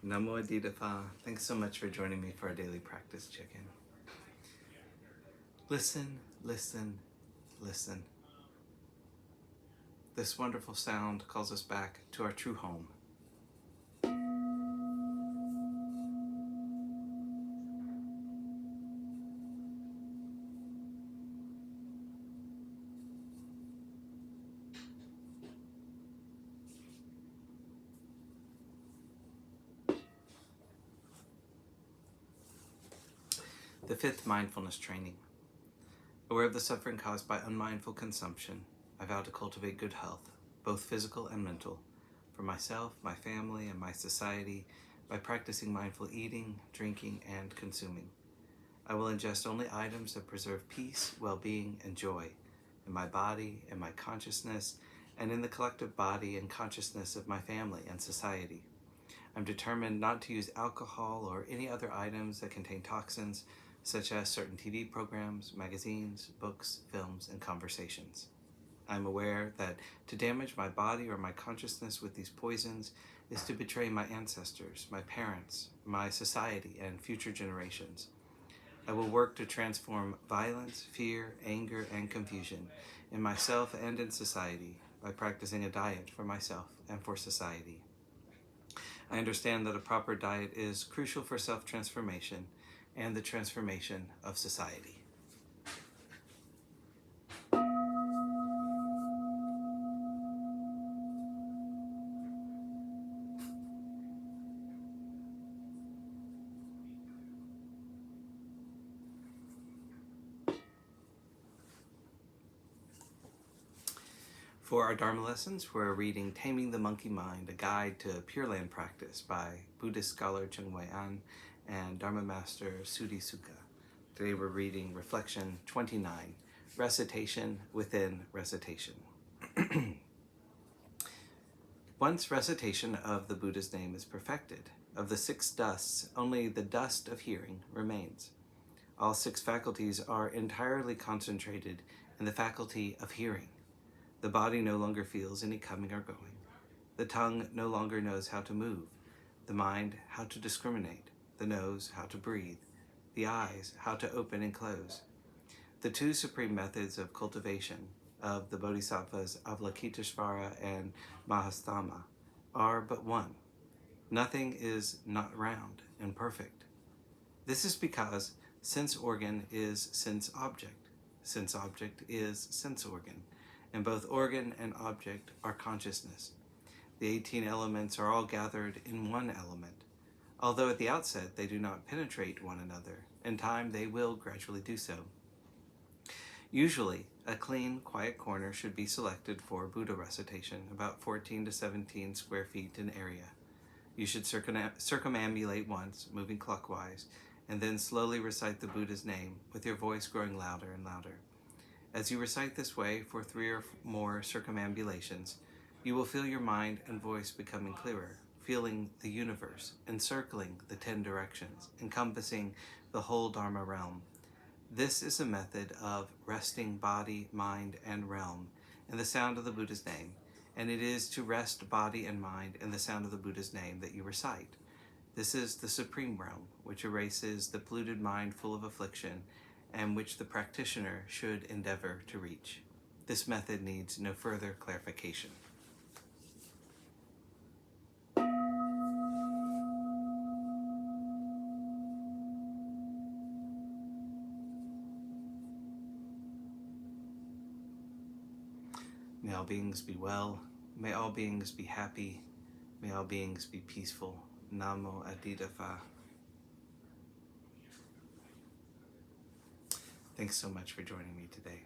Namo Phat. Thanks so much for joining me for our daily practice check-in. Listen, listen, listen. This wonderful sound calls us back to our true home. The fifth mindfulness training. Aware of the suffering caused by unmindful consumption, I vow to cultivate good health, both physical and mental, for myself, my family, and my society by practicing mindful eating, drinking, and consuming. I will ingest only items that preserve peace, well-being, and joy in my body, in my consciousness, and in the collective body and consciousness of my family and society. I'm determined not to use alcohol or any other items that contain toxins, such as certain TV programs, magazines, books, films, and conversations. I'm aware that to damage my body or my consciousness with these poisons is to betray my ancestors, my parents, my society, and future generations. I will work to transform violence, fear, anger, and confusion in myself and in society by practicing a diet for myself and for society. I understand that a proper diet is crucial for self-transformation and the transformation of society. For our Dharma lessons, we're reading Taming the Monkey Mind, a guide to Pure Land practice by Buddhist scholar Cheng Wei-an and Dharma Master Suddhisukha. Today we're reading Reflection 29, Recitation Within Recitation. Once recitation of the Buddha's name is perfected, of the 6 dusts, only the dust of hearing remains. All 6 faculties are entirely concentrated in the faculty of hearing. The body no longer feels any coming or going. The tongue no longer knows how to move. The mind how to discriminate. The nose how to breathe. The eyes how to open and close. The 2 supreme methods of cultivation of the Bodhisattvas Avalokiteshvara and Mahastama are but one. Nothing is not round and perfect. This is because sense organ is sense object. Sense object is sense organ. And both organ and object are consciousness. The 18 elements are all gathered in one element. Although at the outset they do not penetrate one another, in time they will gradually do so. Usually, a clean, quiet corner should be selected for Buddha recitation, about 14 to 17 square feet in area. You should circumambulate once, moving clockwise, and then slowly recite the Buddha's name, with your voice growing louder and louder. As you recite this way for 3 or more circumambulations, you will feel your mind and voice becoming clearer, feeling the universe, encircling the 10 directions, encompassing the whole Dharma realm. This is a method of resting body, mind, and realm in the sound of the Buddha's name, and it is to rest body and mind in the sound of the Buddha's name that you recite. This is the supreme realm, which erases the polluted mind full of affliction, and which the practitioner should endeavor to reach. This method needs no further clarification. May all beings be well. May all beings be happy. May all beings be peaceful. Namo Phat. Thanks so much for joining me today.